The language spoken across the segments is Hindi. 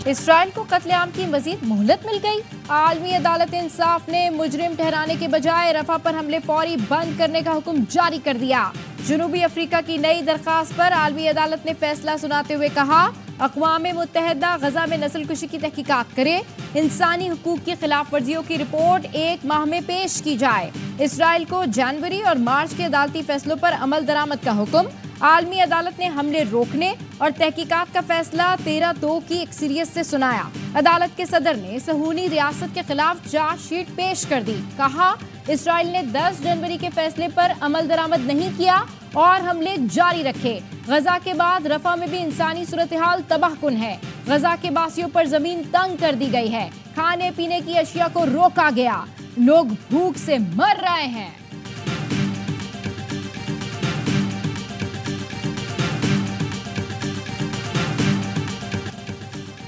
इसराइल को कत्लेआम की मजीद मोहलत मिल गई। आलमी अदालत इंसाफ ने मुजरिम ठहराने के बजाय रफा पर हमले फौरी बंद करने का हुक्म जारी कर दिया। जनूबी अफ्रीका की नई दरखास्त पर आलमी अदालत ने फैसला सुनाते हुए कहा, अक़वाम मुत्तहिदा गजा में नस्लकुशी की तहकीकात करे, इंसानी हुकूक की खिलाफ वर्जियों की रिपोर्ट 1 माह में पेश की जाए। इसराइल को जनवरी और मार्च के अदालती फैसलों पर अमल दरामद का हुक्म। आलमी अदालत ने हमले रोकने और तहकीकात का फैसला 13-2 की अक्सरियत से सुनाया। अदालत के सदर ने सहूनी रियासत के खिलाफ चार्जशीट पेश कर दी। कहा, इसराइल ने 10 जनवरी के फैसले पर अमल दरामद नहीं किया और हमले जारी रखे। गजा के बाद रफा में भी इंसानी सूरत हाल तबाहकुन है। गजा के बासियों पर जमीन तंग कर दी गई है। खाने पीने की अशिया को रोका गया। लोग भूख से मर रहे हैं।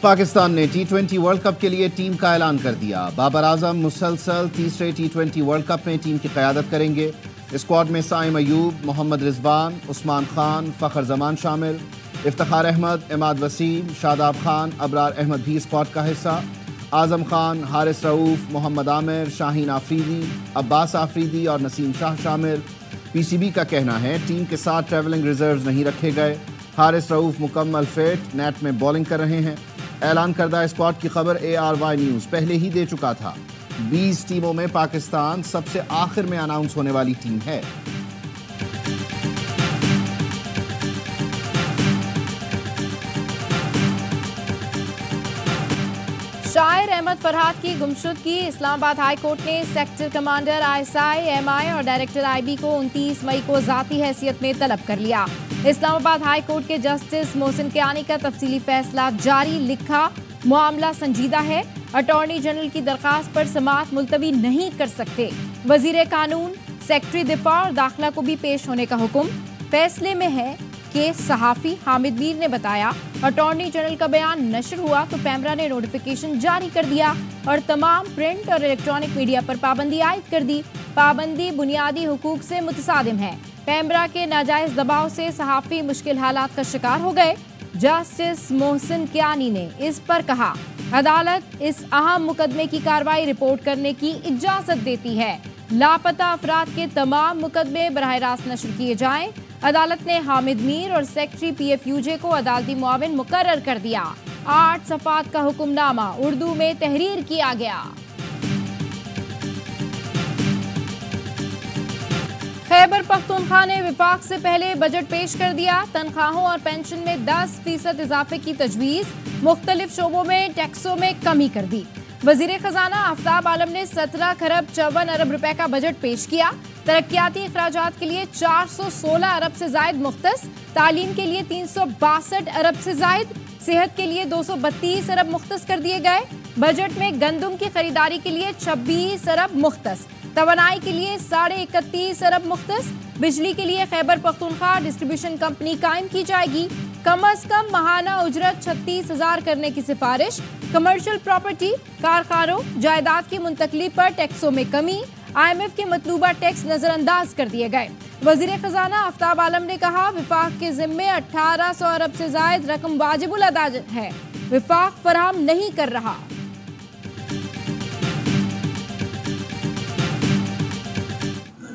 पाकिस्तान ने T20 वर्ल्ड कप के लिए टीम का ऐलान कर दिया। बाबर आजम मुसलसल तीसरे T20 वर्ल्ड कप में टीम की क़यादत करेंगे। स्क्वाड में साइम अयूब, मोहम्मद रिजवान, उस्मान खान, फ़खर जमान शामिल। इफ्तिखार अहमद, इमाद वसीम, शादाब खान, अबरार अहमद भी स्क्वाड का हिस्सा। आजम खान, हारिस रऊफ, मोहम्मद आमिर, शाहीन आफरीदी, अब्बास आफरीदी और नसीम शाह शामिल। PCB का कहना है टीम के साथ ट्रैवलिंग रिजर्व नहीं रखे गए। हारिस रऊफ मुकम्मल फिट नेट में बॉलिंग कर रहे हैं। ऐलान करदा स्क्वाड की खबर ARY न्यूज़ पहले ही दे चुका था। 20 टीमों में पाकिस्तान सबसे आखिर में अनाउंस होने वाली टीम है। शायर अहमद फरहाद की गुमशुदगी। इस्लामाबाद हाई कोर्ट ने सेक्टर कमांडर ISI, MI और डायरेक्टर IB को 29 मई को जाती हैसियत में तलब कर लिया। इस्लामाबाद हाई कोर्ट के जस्टिस मोहसिन कियानी का तफसीली फैसला जारी। लिखा, मामला संजीदा है। अटॉर्नी जनरल की दरखास्त पर समाअत मुलतवी नहीं कर सकते। वजीर कानून, सेक्रेटरी दिफा और दाखिला को भी पेश होने का हुक्म। फैसले में है कि सहाफ़ी हामिद मीर ने बताया, अटॉर्नी जनरल का बयान नशर हुआ तो पैमरा ने नोटिफिकेशन जारी कर दिया और तमाम प्रिंट और इलेक्ट्रॉनिक मीडिया पर पाबंदी आयद कर दी। पाबंदी बुनियादी हुकूक से मुतसादिम है। पैमरा के नाजायज दबाव से सहाफ़ी मुश्किल हालात का शिकार हो गए। जस्टिस मोहसिन कियानी ने इस पर कहा, अदालत इस अहम मुकदमे की कार्रवाई रिपोर्ट करने की इजाजत देती है। लापता अफराद के तमाम मुकदमे बराह रास्त नशर किए जाएं। अदालत ने हामिद मीर और सेक्रेटरी PFUJ को अदालती मुआविन मुकर्रर कर दिया। 8 सफ़ात का हुक्मनामा उर्दू में तहरीर किया गया। खैबर पख्तूनख्वा ने विफाक से पहले बजट पेश कर दिया। तनख्वाहों और पेंशन में 10% इजाफे की तजवीज़। मुख्तलिफ शोबों में टैक्सों में कमी कर दी। वजीर खजाना आफ्ताब आलम ने 17 खरब 54 अरब रुपए का बजट पेश किया। तरक्याती अखराजात के लिए 416 अरब से जायद मुख्तस, तालीम के लिए 362 अरब से जायद, सेहत के लिए 232 अरब मुख्तस कर दिए गए। बजट में गंदम की खरीदारी के लिए 26 अरब मुख्तस, तवानाई के लिए 31.5 अरब मुख्तस। बिजली के लिए खैबर पख्तूनख्वा डिस्ट्रीब्यूशन कंपनी कायम की जाएगी। कम अज कम माहाना उजरत 36,000 करने की सिफारिश। कमर्शियल प्रॉपर्टी, कारखानों, जायदाद की मुंतकली पर टैक्सों में कमी। IMF के मतलूबा टैक्स नजरअंदाज कर दिए गए। वजीर खजाना आफ्ताब आलम ने कहा, विफाक के जिम्मे 1800 अरब से जायद रकम वाजिबुल अदा है, विफाक फराहम नहीं कर रहा।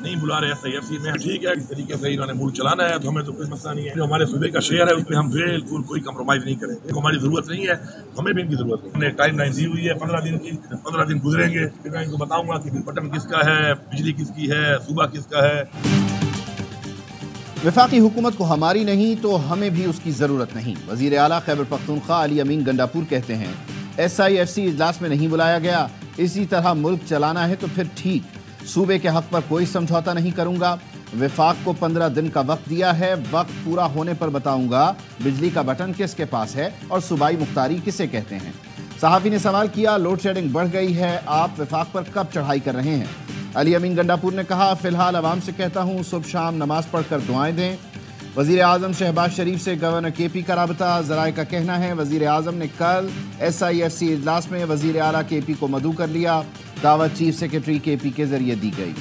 नहीं बुला रहे SIFC में, ठीक है, इस तरीके से इन्होंने मुल्क चलाना है तो हमें तो कोई मसला नहीं है। जो हमारे सूबे का शेयर है उसमें हम बिल्कुल कोई कम्प्रोमाइज नहीं करेंगे। हमारी जरूरत नहीं है, हमें भी इनकी जरूरत नहीं। हमने टाइम लाइन दी हुई है 15 दिन की, 15 दिन गुजरेंगे फिर मैं इनको बताऊंगा कि बटन किसका है, बिजली किसकी है, सूबा किसका है। वफाकी हुकूमत को हमारी नहीं तो हमें भी उसकी जरूरत नहीं। वजीर आला खैबर पख्तूनख्वा अली अमीन गंडापुर कहते हैं, SIFC इजलास में नहीं बुलाया गया, इसी तरह मुल्क चलाना है तो फिर ठीक। सूबे के हक पर कोई समझौता नहीं करूंगा। विफाक को 15 दिन का वक्त दिया है, वक्त पूरा होने पर बताऊंगा बिजली का बटन किसके पास है और सूबाई मुख्तारी किसे कहते हैं। सहाफी ने सवाल किया, लोड शेडिंग बढ़ गई है, आप विफाक पर कब चढ़ाई कर रहे हैं? अली अमीन गंडापुर ने कहा, फिलहाल आवाम से कहता हूँ सुबह शाम नमाज पढ़कर दुआएं दें। वजीर आजम शहबाज शरीफ से गवर्नर KP का राबता। जराए का कहना है वजीर आजम ने कल SIFC इजलास में वजीर आला KP को मदऊ कर लिया। दावत चीफ सेक्रेटरी KP के जरिए दी गई।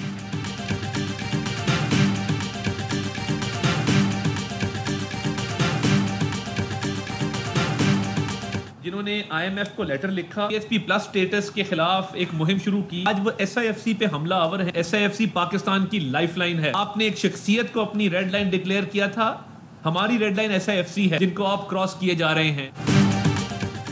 जिन्होंने IMF को लेटर लिखा, GSP+ स्टेटस के खिलाफ एक मुहिम शुरू की। आज वो SIFC पे हमला आवर है। SIFC पाकिस्तान की लाइफलाइन है। आपने एक शख्सियत को अपनी रेड लाइन डिक्लेयर किया था, हमारी रेड लाइन SIFC है, जिनको आप क्रॉस किए जा रहे हैं।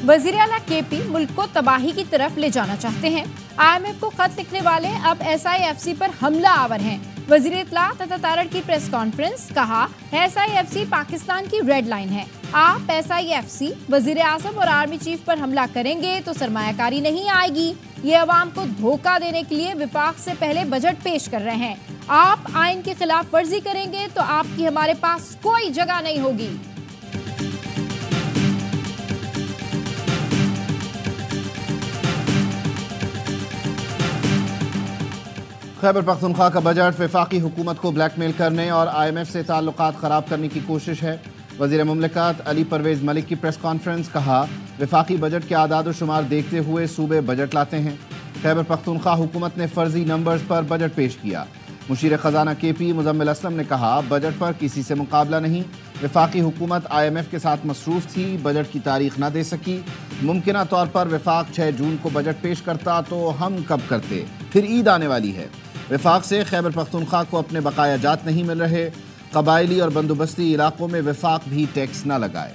वज़ीर आला KP मुल्क को तबाही की तरफ ले जाना चाहते हैं। IMF को खत लिखने वाले अब SIFC पर हमला आवर हैं। वज़ीर इत्तलात तथा तारड़ की प्रेस कॉन्फ्रेंस, कहा SIFC पाकिस्तान की रेड लाइन है। आप SIFC, वज़ीर आज़म और आर्मी चीफ पर हमला करेंगे तो सरमायाकारी नहीं आएगी। ये अवाम को धोखा देने के लिए विफाक से पहले बजट पेश कर रहे हैं। आप आइन की खिलाफ वर्जी करेंगे तो आपकी हमारे पास कोई जगह नहीं होगी। खैबर पख्तूनख्वा का बजट वफाकी हुकूमत को ब्लैकमेल करने और IMF से ताल्लुकात ख़राब करने की कोशिश है। वज़ीर मुमलिकत अली परवेज़ मलिक की प्रेस कॉन्फ्रेंस, कहा वफाकी बजट के आदाद शुमार देखते हुए सूबे बजट लाते हैं। खैबर पख्तूनख्वा हुकूमत ने फर्जी नंबर्स पर बजट पेश किया। मुशीर ख़जाना KP मुज़म्मिल असलम ने कहा बजट पर किसी से मुकाबला नहीं। वफाकी हुकूमत IMF के साथ मसरूफ़ थी, बजट की तारीख ना दे सकी। मुमकिना तौर पर वफाक 6 जून को बजट पेश करता तो हम कब करते, फिर ईद आने वाली है। वफाक से खैबर पख्तूनख्वा को अपने बकाया जात नहीं मिल रहे। कबायली और बंदोबस्ती इलाकों में वफाक भी टैक्स न लगाए।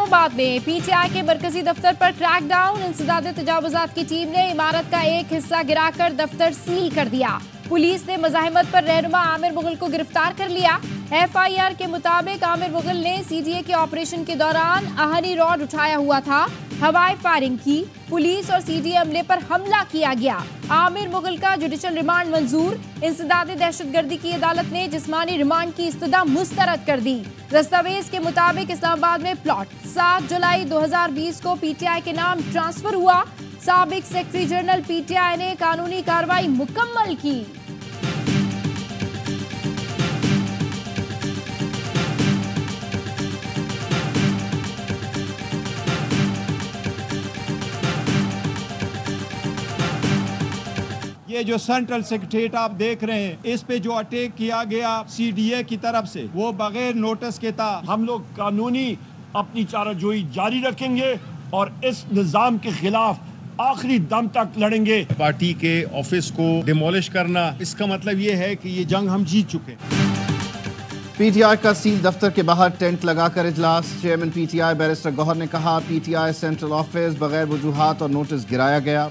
बाद में PTI के मरकजी दफ्तर पर क्रैकडाउन। इंसदादे तजावुजात की टीम ने इमारत का एक हिस्सा गिराकर दफ्तर सील कर दिया। पुलिस ने मज़ाहिमत पर रहनुमा आमिर मुगल को गिरफ्तार कर लिया। FIR के मुताबिक आमिर मुगल ने CDA के ऑपरेशन के दौरान आहनी रॉड उठाया हुआ था। हवाई फायरिंग की, पुलिस और CDA अमले पर हमला किया गया। आमिर मुगल का जुडिशल रिमांड मंजूर। इंसदादे दहशतगर्दी की अदालत ने जिस्मानी रिमांड की इस्तदा मुस्तरद कर दी। दस्तावेज के मुताबिक इस्लामाबाद में प्लॉट 7 जुलाई 2020 को PTI के नाम ट्रांसफर हुआ। साबिक सेक्रेटरी जनरल PTI ने कानूनी कार्रवाई मुकम्मल की। ये जो सेंट्रल सेक्रेटेरिएट आप देख रहे हैं, इस पे जो अटैक किया गया CDA की तरफ से, वो बगैर नोटिस के था। हम लोग कानूनी अपनी चाराजोई जारी रखेंगे और इस निज़ाम के खिलाफ आखिरी दम तक लड़ेंगे। पार्टी के ऑफिस को डिमोलिश करना, इसका मतलब ये है कि ये जंग हम जीत चुके हैं। PTI का सील दफ्तर के बाहर टेंट लगाकर इजलास। चेयरमैन PTI बैरिस्टर गौहर ने कहा PTI सेंट्रल ऑफिस बगैर वजूहात और नोटिस गिराया गया।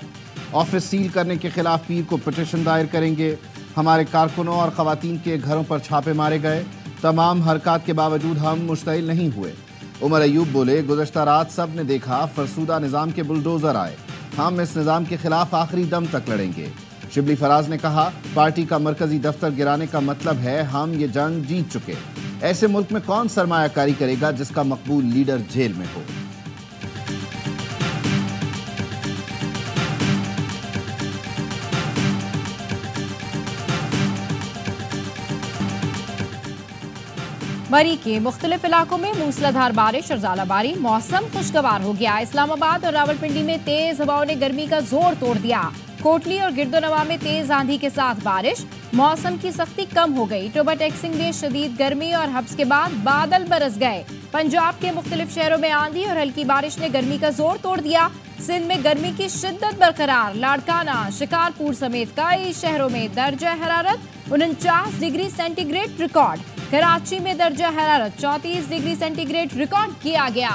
ऑफिस सील करने के खिलाफ पीर को पिटीशन दायर करेंगे। हमारे कारकुनों और खवातीन के घरों पर छापे मारे गए। तमाम हरकत के बावजूद हम मुश्तइल नहीं हुए। उमर अयूब बोले गुज़श्ता रात सब ने देखा फरसूदा निज़ाम के बुलडोज़र आए। हम इस निज़ाम के खिलाफ आखिरी दम तक लड़ेंगे। शिबली फराज ने कहा पार्टी का मरकजी दफ्तर गिराने का मतलब है हम ये जंग जीत चुके। ऐसे मुल्क में कौन सरमायाकारी करेगा जिसका मकबूल लीडर जेल में हो। मरी के मुख्तलिफ इलाकों में मूसलाधार बारिश और ज़ालाबारी। मौसम खुशगवार हो गया। इस्लामाबाद और रावलपिंडी में तेज हवाओं ने गर्मी का जोर तोड़ दिया। कोटली और गिरदोनवा में तेज आंधी के साथ बारिश। मौसम की सख्ती कम हो गई। टोबा टेक्सिंग में शदीद गर्मी और हब्स के बाद बादल बरस गए। पंजाब के मुख्तलिफ शहरों में आंधी और हल्की बारिश ने गर्मी का जोर तोड़ दिया। सिंध में गर्मी की शिद्दत बरकरार। लाड़काना, शिकारपुर समेत कई शहरों में दर्जा हरारत 49 डिग्री सेंटीग्रेड रिकॉर्ड। कराची में दर्जा हरारत 34 डिग्री सेंटीग्रेड रिकॉर्ड किया गया।